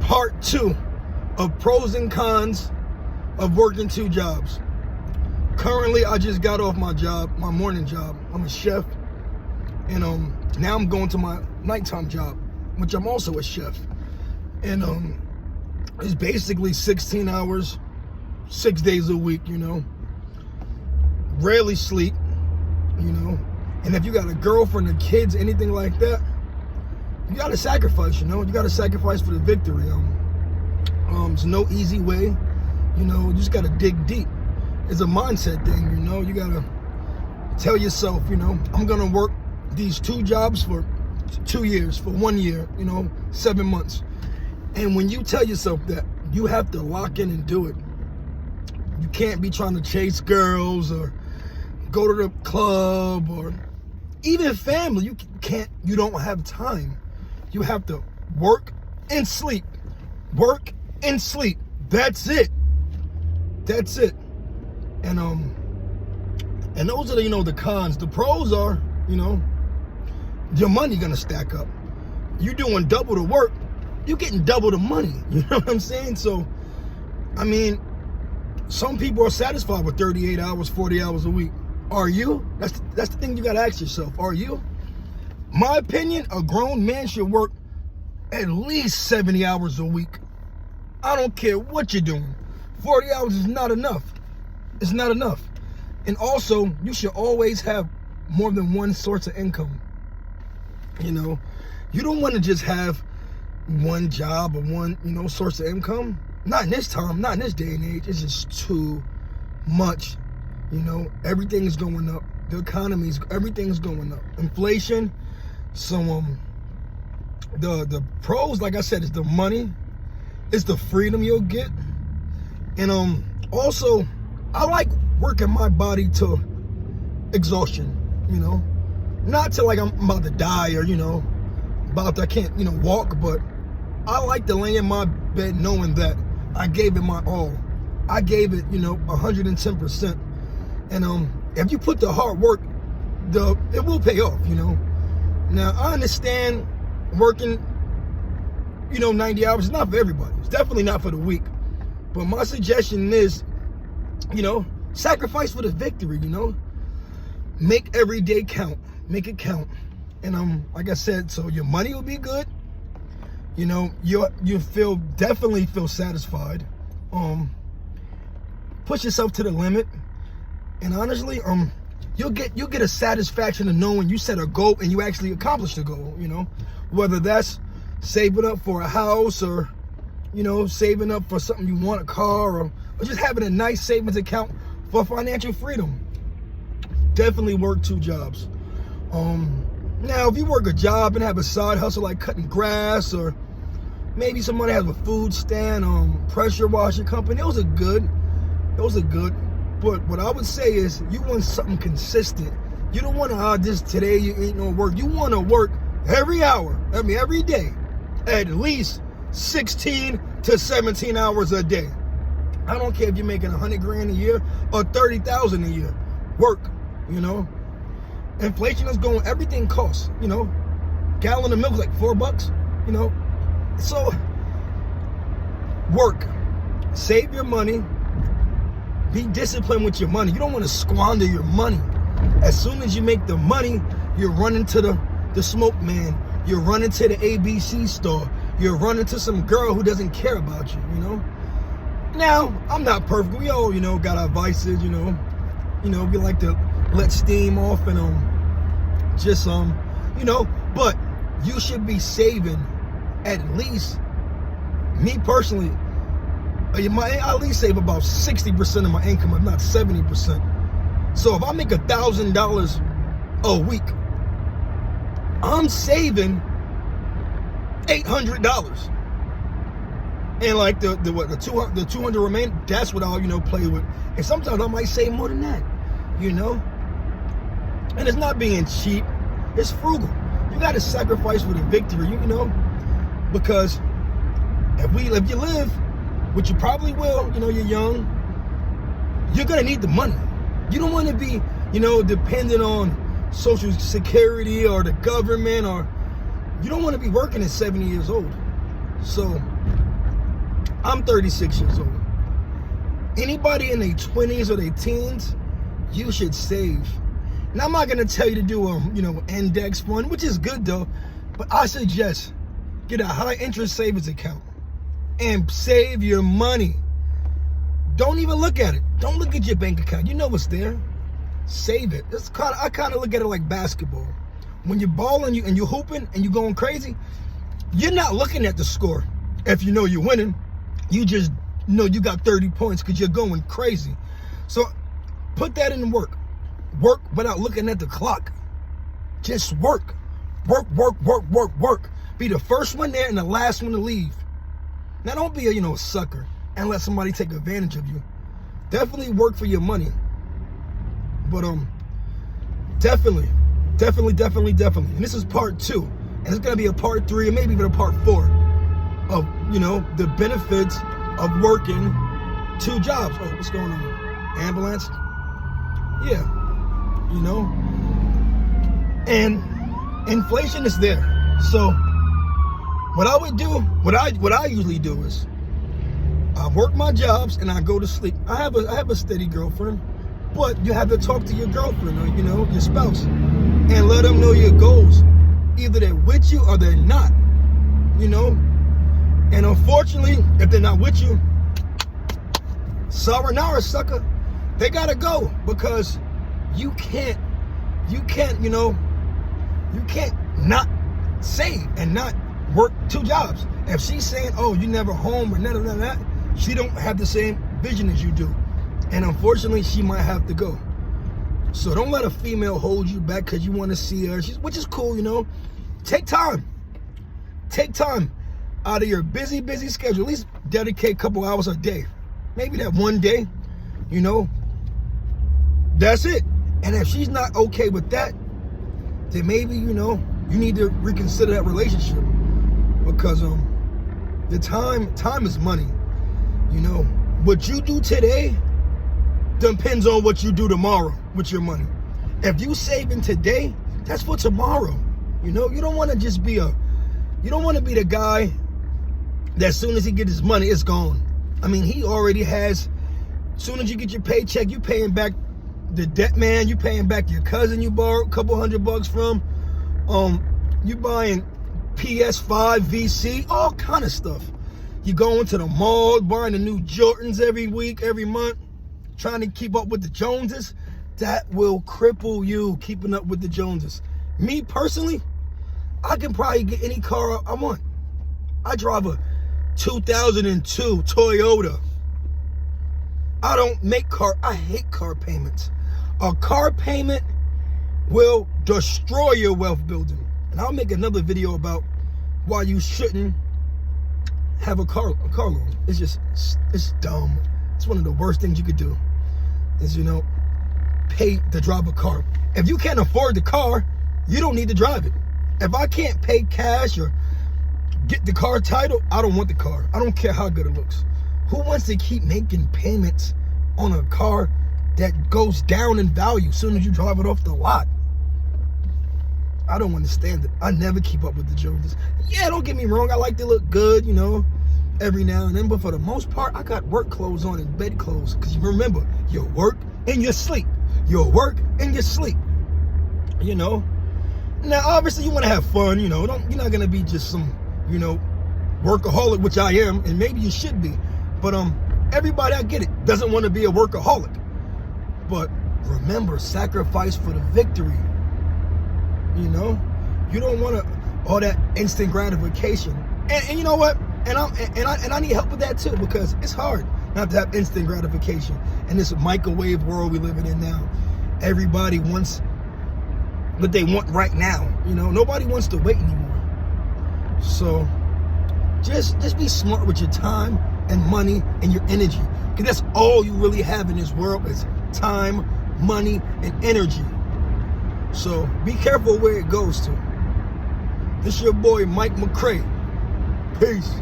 part 2 of pros and cons of working 2 jobs. Currently, I just got off my job, my morning job. I'm a chef, and now I'm going to my nighttime job, which I'm also a chef. And it's basically 16 hours, 6 days a week, you know. Rarely sleep, you know. And if you got a girlfriend or kids, anything like that, you gotta sacrifice, you know. You gotta sacrifice for the victory. There's no easy way, you know. You just gotta dig deep. It's a mindset thing, you know. You gotta tell yourself, you know, I'm gonna work these 2 jobs for 2 years, for 1 year, you know, 7 months. And when you tell yourself that, you have to lock in and do it. You can't be trying to chase girls or go to the club or even family. You don't have time. You have to work and sleep. Work and sleep. That's it. That's it. And those are the, you know, the cons. The pros are, you know, your money gonna stack up. You doing double the work, you getting double the money. You know what I'm saying? So, I mean, some people are satisfied with 38 hours, 40 hours a week. Are you? That's the thing you gotta ask yourself. Are you? My opinion, a grown man should work at least 70 hours a week. I don't care what you're doing. 40 hours is not enough. It's not enough. And also, you should always have more than one source of income. You know, you don't want to just have one job or one, you know, source of income. Not in this time, not in this day and age. It's just too much. You know, everything is going up. The economy's, everything's going up. Inflation. So the pros, like I said, is the money, it's the freedom you'll get. And also, I like working my body to exhaustion, you know. Not till like I'm about to die or, you know, I can't, you know, walk, but I like to lay in my bed knowing that I gave it my all. I gave it, you know, 110%. And if you put the hard work, it will pay off, you know. Now, I understand working, you know, 90 hours is not for everybody. It's definitely not for the weak. But my suggestion is, you know, sacrifice for the victory, you know. Make every day count. Make it count. And like I said, so your money will be good. You know, you definitely feel satisfied. Push yourself to the limit. And honestly, you'll get a satisfaction of knowing you set a goal and you actually accomplished the goal, you know. Whether that's saving up for a house or, you know, saving up for something you want, a car, or just having a nice savings account for financial freedom. Definitely work 2 jobs. Now, if you work a job and have a side hustle like cutting grass, or maybe somebody has a food stand, pressure washing company, those are good. Those are good. But what I would say is, you want something consistent. You don't want to, this today you ain't no work. You want to work every hour, every day, at least 16 to 17 hours a day. I don't care if you're making 100 grand a year or 30,000 a year. Work, you know. Inflation is going, everything costs, you know. Gallon of milk is like $4, you know. So, work. Save your money. Be disciplined with your money. You don't want to squander your money. As soon as you make the money, you're running to the smoke man. You're running to the ABC store. You're running to some girl who doesn't care about you, you know. Now, I'm not perfect. We all, you know, got our vices, you know. You know, we like to let steam off and just you know, but you should be saving at least, me personally, I at least save about 60% of my income, if not 70%. So if I make $1,000 a week, I'm saving $800. And like the 200 remain, that's what I'll, you know, play with. And sometimes I might save more than that, you know. And it's not being cheap, it's frugal. You got to sacrifice for the victory, you know, because if you live, which you probably will, you know, you're young, you're gonna need the money. You don't want to be, you know, dependent on Social Security or the government, or you don't want to be working at 70 years old. So I'm 36 years old. Anybody in their 20s or their teens, you should save. Now, I'm not going to tell you to do a, index fund, which is good though, but I suggest get a high interest savings account and save your money. Don't even look at it. Don't look at your bank account. You know what's there. Save it. I kind of look at it like basketball. When you're balling and you're hooping and you're going crazy, you're not looking at the score. If you know you're winning, you just know you got 30 points because you're going crazy. So put that in work. Work without looking at the clock. Just work. Work. Be the first one there and the last one to leave. Now, don't be a sucker and let somebody take advantage of you. Definitely work for your money. But definitely. And this is part 2. And it's gonna be a part 3 or maybe even a part 4 of the benefits of working 2 jobs. Oh, what's going on? Ambulance? Yeah. And inflation is there. So what I usually do is I work my jobs and I go to sleep. I have a steady girlfriend, but you have to talk to your girlfriend or your spouse and let them know your goals. Either they're with you or they're not. And unfortunately, if they're not with you, sayonara, sucker. They gotta go because you can't not save and not work 2 jobs. If she's saying, oh, you never home or none of that, she don't have the same vision as you do. And unfortunately, she might have to go. So don't let a female hold you back because you want to see her, which is cool, Take time. Take time out of your busy schedule. At least dedicate a couple hours a day. Maybe that one day, that's it. And if she's not okay with that, then maybe, you need to reconsider that relationship. Because the time is money. What you do today depends on what you do tomorrow with your money. If you saving today, that's for tomorrow. You don't want to just be you don't want to be the guy that as soon as he gets his money, it's gone. I mean, he already has. As soon as you get your paycheck, you paying back the debt man, you paying back your cousin you borrowed a couple $100 from. You buying PS5, VC, all kind of stuff. You going to the mall, buying the new Jordans every week, every month, trying to keep up with the Joneses. That will cripple you, keeping up with the Joneses. Me personally, I can probably get any car I want. I drive a 2002 Toyota. I hate car payments. A car payment will destroy your wealth building. And I'll make another video about why you shouldn't have a car loan. It's dumb. It's one of the worst things you could do is, pay to drive a car. If you can't afford the car, you don't need to drive it. If I can't pay cash or get the car title, I don't want the car. I don't care how good it looks. Who wants to keep making payments on a car that goes down in value as soon as you drive it off the lot? I don't understand it. I never keep up with the Joneses. Yeah, don't get me wrong. I like to look good, every now and then. But for the most part, I got work clothes on and bed clothes. Because you remember, you work and you sleep. You work and you sleep. Now, obviously, you want to have fun, you're not going to be just some, workaholic, which I am, and maybe you should be. But everybody, I get it, doesn't want to be a workaholic. But remember, sacrifice for the victory. You don't want all that instant gratification. And you know what? And I need help with that too, because it's hard not to have instant gratification in this microwave world we're living in now. Everybody wants what they want right now. Nobody wants to wait anymore. So just be smart with your time and money and your energy, because that's all you really have in this world is time, money, and energy. So be careful where it goes to. This your boy Mike McCray. Peace.